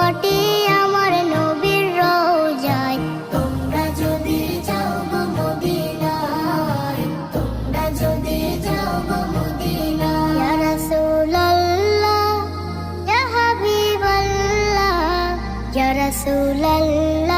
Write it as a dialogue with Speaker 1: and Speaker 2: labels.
Speaker 1: নিকটে আমার নবীর রওজায়। তোমরা যদি যাও গো মদিনায়, তোমরা যদি যাও গো মদিনায়। ইয়া রাসূলুল্লাহ, ইয়া হাবিবাল্লাহ, ইয়া রাসূলুল্লাহ,